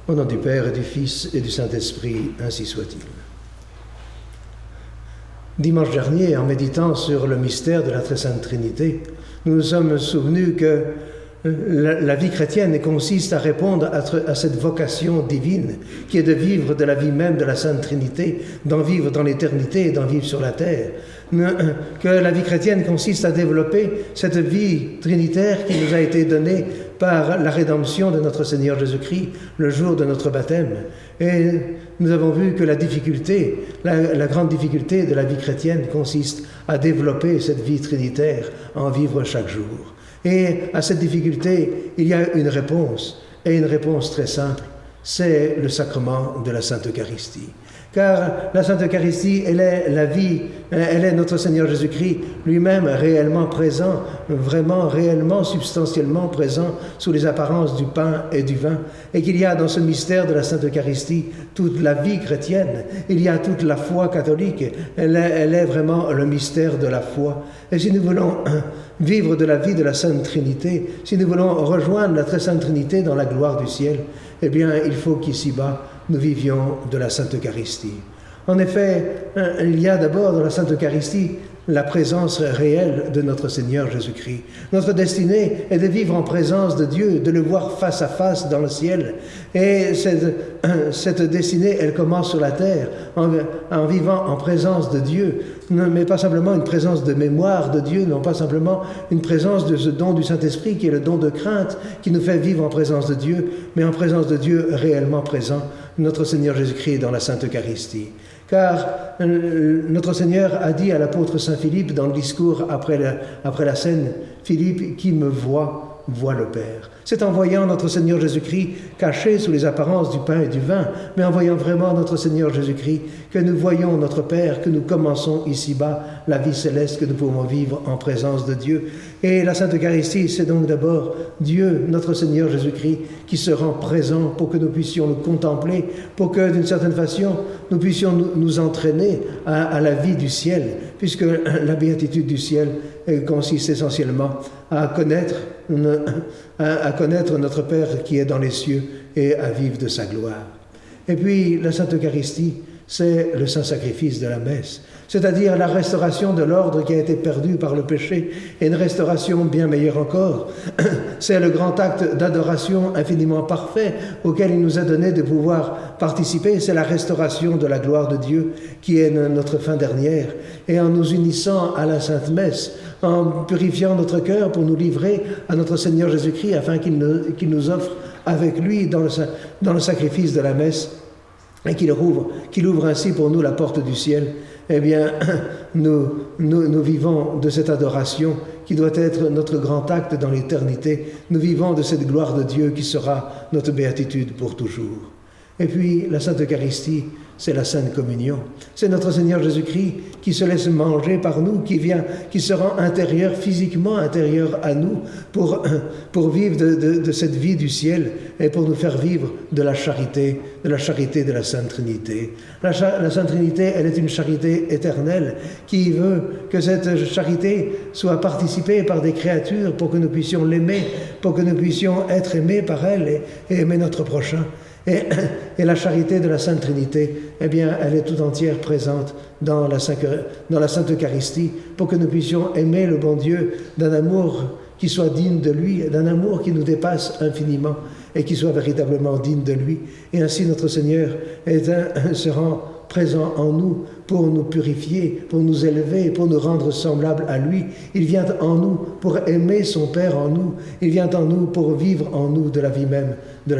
Au nom du Père et du Fils et du Saint-Esprit, ainsi soit-il. Dimanche dernier, en méditant sur le mystère de la Très Sainte Trinité, nous nous sommes souvenus que la vie chrétienne consiste à répondre à cette vocation divine qui est de vivre de la vie même de la Sainte Trinité, d'en vivre dans l'éternité et d'en vivre sur la terre. Que la vie chrétienne consiste à développer cette vie trinitaire qui nous a été donnée par la rédemption de notre Seigneur Jésus-Christ le jour de notre baptême. Et nous avons vu que la difficulté, la grande difficulté de la vie chrétienne consiste à développer cette vie trinitaire, à en vivre chaque jour. Et à cette difficulté, il y a une réponse, et une réponse très simple, c'est le sacrement de la Sainte Eucharistie. Car la Sainte Eucharistie, elle est la vie, elle est notre Seigneur Jésus-Christ lui-même réellement présent, vraiment réellement, substantiellement présent sous les apparences du pain et du vin, et qu'il y a dans ce mystère de la Sainte Eucharistie toute la vie chrétienne, il y a toute la foi catholique, elle est vraiment le mystère de la foi. Et si nous voulons vivre de la vie de la Sainte Trinité, si nous voulons rejoindre la Très Sainte Trinité dans la gloire du ciel, eh bien, il faut qu'ici-bas, nous vivions de la Sainte Eucharistie. En effet, il y a d'abord dans la Sainte Eucharistie la présence réelle de notre Seigneur Jésus-Christ. Notre destinée est de vivre en présence de Dieu, de le voir face à face dans le ciel. Et cette destinée, elle commence sur la terre, en vivant en présence de Dieu, mais pas simplement une présence de mémoire de Dieu, non pas simplement une présence de ce don du Saint-Esprit qui est le don de crainte qui nous fait vivre en présence de Dieu, mais en présence de Dieu réellement présent, notre Seigneur Jésus-Christ dans la Sainte Eucharistie. Car notre Seigneur a dit à l'apôtre Saint Philippe dans le discours après la scène, « Philippe, qui me voit, voit le Père ». C'est en voyant notre Seigneur Jésus-Christ caché sous les apparences du pain et du vin, mais en voyant vraiment notre Seigneur Jésus-Christ, que nous voyons notre Père, que nous commençons ici-bas la vie céleste que nous pouvons vivre en présence de Dieu. Et la Sainte Eucharistie, c'est donc d'abord Dieu, notre Seigneur Jésus-Christ, qui se rend présent pour que nous puissions le contempler, pour que d'une certaine façon, nous puissions nous entraîner à la vie du ciel, puisque la béatitude du ciel consiste essentiellement à connaître notre Père qui est dans les cieux et à vivre de sa gloire. Et puis, la Sainte Eucharistie, c'est le saint sacrifice de la messe, c'est-à-dire la restauration de l'ordre qui a été perdu par le péché, et une restauration bien meilleure encore. C'est le grand acte d'adoration infiniment parfait auquel il nous a donné de pouvoir participer. C'est la restauration de la gloire de Dieu qui est notre fin dernière. Et en nous unissant à la Sainte Messe, en purifiant notre cœur pour nous livrer à notre Seigneur Jésus-Christ afin qu'il nous offre avec lui dans le sacrifice de la messe, et qu'il ouvre ainsi pour nous la porte du ciel, eh bien, nous vivons de cette adoration qui doit être notre grand acte dans l'éternité. Nous vivons de cette gloire de Dieu qui sera notre béatitude pour toujours. Et puis, la Sainte Eucharistie, c'est la Sainte Communion. C'est notre Seigneur Jésus-Christ qui se laisse manger par nous, qui se rend intérieur, physiquement intérieur à nous, pour vivre de cette vie du ciel et pour nous faire vivre de la charité de la Sainte Trinité. La Sainte Trinité, elle est une charité éternelle qui veut que cette charité soit participée par des créatures pour que nous puissions l'aimer, pour que nous puissions être aimés par elle et aimer notre prochain. Et la charité de la Sainte Trinité, eh bien, elle est tout entière présente dans la Sainte Eucharistie pour que nous puissions aimer le bon Dieu d'un amour qui soit digne de lui, d'un amour qui nous dépasse infiniment et qui soit véritablement digne de lui. Et ainsi notre Seigneur se rend présent en nous pour nous purifier, pour nous élever, pour nous rendre semblables à lui. Il vient en nous pour aimer son Père en nous. Il vient en nous pour vivre en nous de la vie même de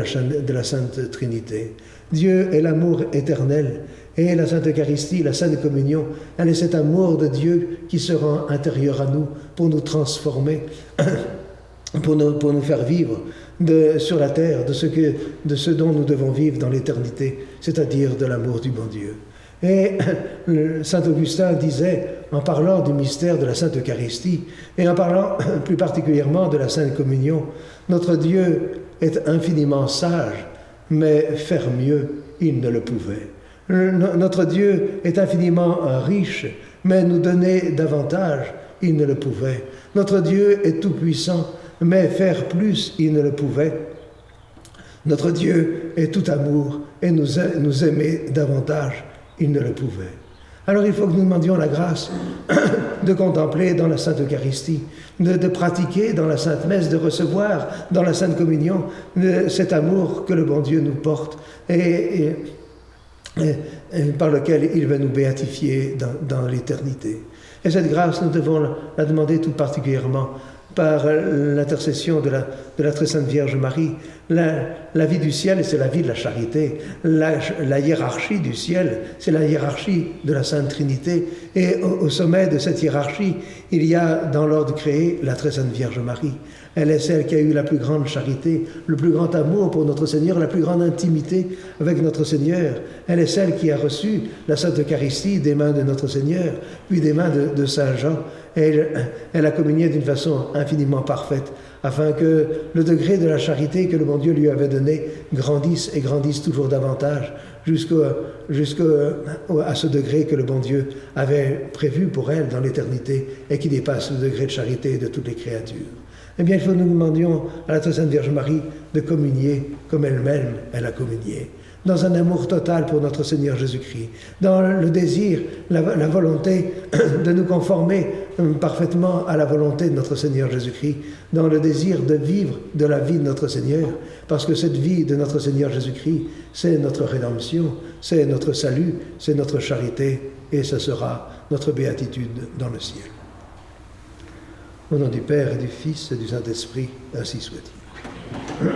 la Sainte Trinité. Dieu est l'amour éternel. Et la Sainte Eucharistie, la Sainte Communion, elle est cet amour de Dieu qui se rend intérieur à nous pour nous transformer, pour nous faire vivre sur la terre de ce dont nous devons vivre dans l'éternité, c'est-à-dire de l'amour du bon Dieu. Et saint Augustin disait, en parlant du mystère de la Sainte Eucharistie, et en parlant plus particulièrement de la Sainte Communion, notre Dieu est infiniment sage, mais faire mieux, il ne le pouvait. Notre Dieu est infiniment riche, mais nous donner davantage, il ne le pouvait. Notre Dieu est tout-puissant, mais faire plus, il ne le pouvait. Notre Dieu est tout amour et nous aimer davantage, il ne le pouvait. Alors il faut que nous demandions la grâce de contempler dans la Sainte Eucharistie, de pratiquer dans la Sainte Messe, de recevoir dans la Sainte Communion cet amour que le bon Dieu nous porte et par lequel il va nous béatifier dans l'éternité. Et cette grâce, nous devons la demander tout particulièrement par l'intercession de la très sainte Vierge Marie. La vie du ciel, c'est la vie de la charité. La hiérarchie du ciel, c'est la hiérarchie de la Sainte Trinité. Et au sommet de cette hiérarchie, il y a dans l'ordre créé la très sainte Vierge Marie. Elle est celle qui a eu la plus grande charité, le plus grand amour pour notre Seigneur, la plus grande intimité avec notre Seigneur. Elle est celle qui a reçu la Sainte Eucharistie des mains de notre Seigneur, puis des mains de Saint Jean. Elle a communié d'une façon infiniment parfaite, afin que le degré de la charité que le bon Dieu lui avait donné grandisse et grandisse toujours davantage, jusqu'à ce degré que le bon Dieu avait prévu pour elle dans l'éternité et qui dépasse le degré de charité de toutes les créatures. Eh bien, il faut que nous demandions à la très sainte Vierge Marie de communier comme elle-même, elle a communié, dans un amour total pour notre Seigneur Jésus-Christ, dans le désir, la volonté de nous conformer parfaitement à la volonté de notre Seigneur Jésus-Christ, dans le désir de vivre de la vie de notre Seigneur, parce que cette vie de notre Seigneur Jésus-Christ, c'est notre rédemption, c'est notre salut, c'est notre charité, et ce sera notre béatitude dans le ciel. Au nom du Père et du Fils et du Saint-Esprit, ainsi soit-il.